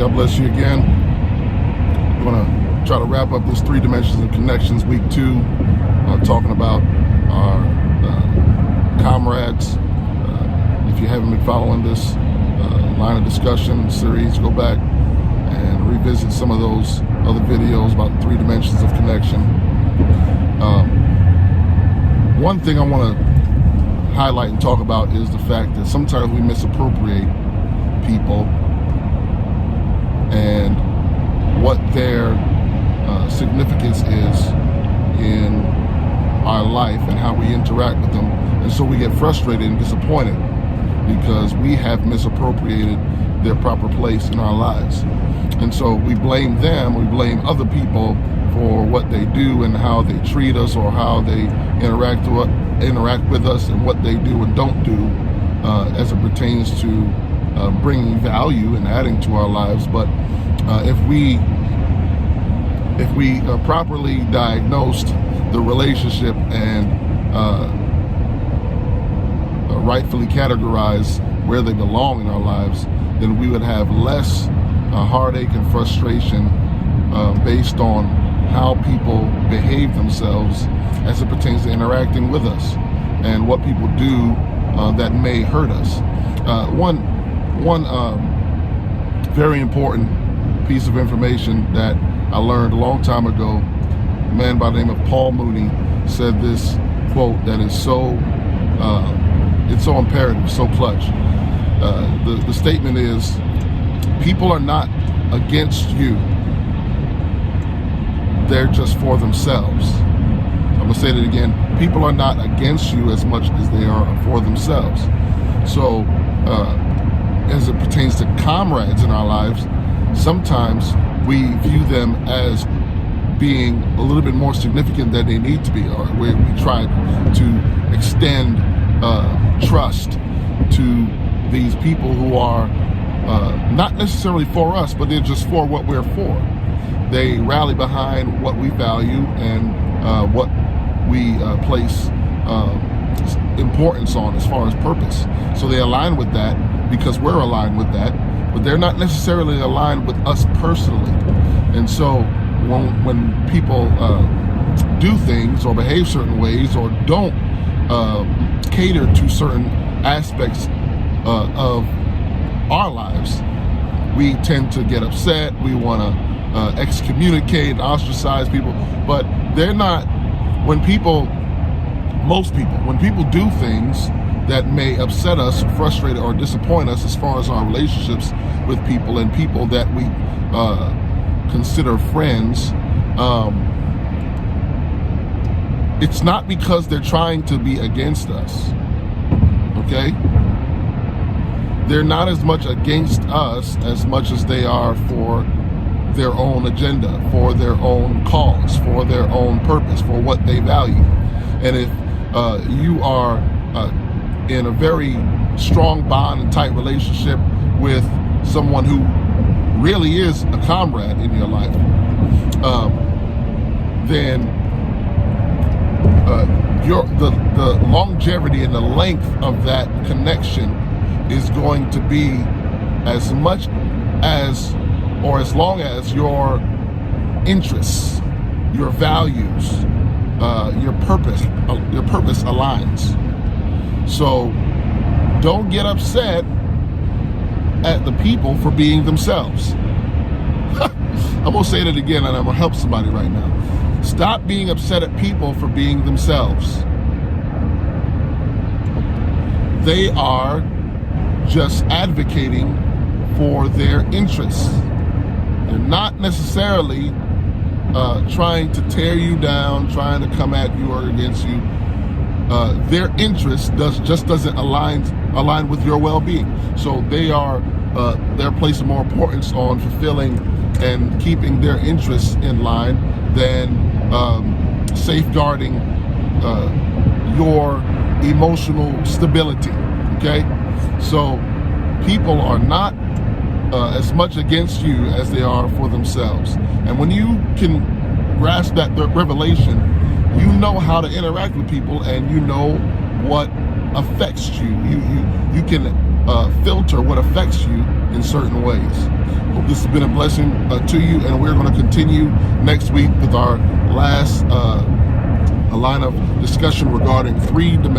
God bless you again. We're going to try to wrap up this 3 Dimensions of Connections week 2, talking about our comrades. If you haven't been following this line of discussion series, go back and revisit some of those other videos about 3 Dimensions of Connection. One thing I want to highlight and talk about is the fact that sometimes we misappropriate people and what their significance is in our life and how we interact with them. And so we get frustrated and disappointed because we have misappropriated their proper place in our lives. And so we blame them, we blame other people for what they do and how they treat us or how they interact with us and what they do and don't do as it pertains to bringing value and adding to our lives. But if we properly diagnosed the relationship and rightfully categorize where they belong in our lives, then we would have less heartache and frustration based on how people behave themselves as it pertains to interacting with us and what people do that may hurt us. One very important piece of information that I learned a long time ago, a man by the name of Paul Mooney said this quote that is so it's so imperative, so clutch. The statement is, people are not against you, they're just for themselves. I'm gonna say that again. People are not against you as much as they are for themselves. So as it pertains to comrades in our lives, sometimes we view them as being a little bit more significant than they need to be, or where we try to extend trust to these people who are not necessarily for us, but they're just for what we're for. They rally behind what we value and what we place importance on as far as purpose. So they align with that because we're aligned with that, but they're not necessarily aligned with us personally. And so when people do things or behave certain ways or don't cater to certain aspects of our lives, we tend to get upset. We want to excommunicate, ostracize people, but they're not. When people do things that may upset us, frustrate or disappoint us as far as our relationships with people and people that we consider friends, it's not because they're trying to be against us, okay? They're not as much against us as much as they are for their own agenda, for their own cause, for their own purpose, for what they value. And if you are in a very strong bond and tight relationship with someone who really is a comrade in your life, then the longevity and the length of that connection is going to be as much as or as long as your interests, your values, your purpose aligns. So don't get upset at the people for being themselves. I'm gonna say that again, and I'm gonna help somebody right now. Stop being upset at people for being themselves. They are just advocating for their interests. They're not necessarily trying to tear you down, trying to come at you or against you. Their interest just doesn't align with your well-being. So they're placing more importance on fulfilling and keeping their interests in line than safeguarding your emotional stability. Okay, so people are not as much against you as they are for themselves. And when you can grasp that revelation, you know how to interact with people and you know what affects you. You can filter what affects you in certain ways. hope this has been a blessing to you, and we're going to continue next week with our last line of discussion regarding 3 dimensions.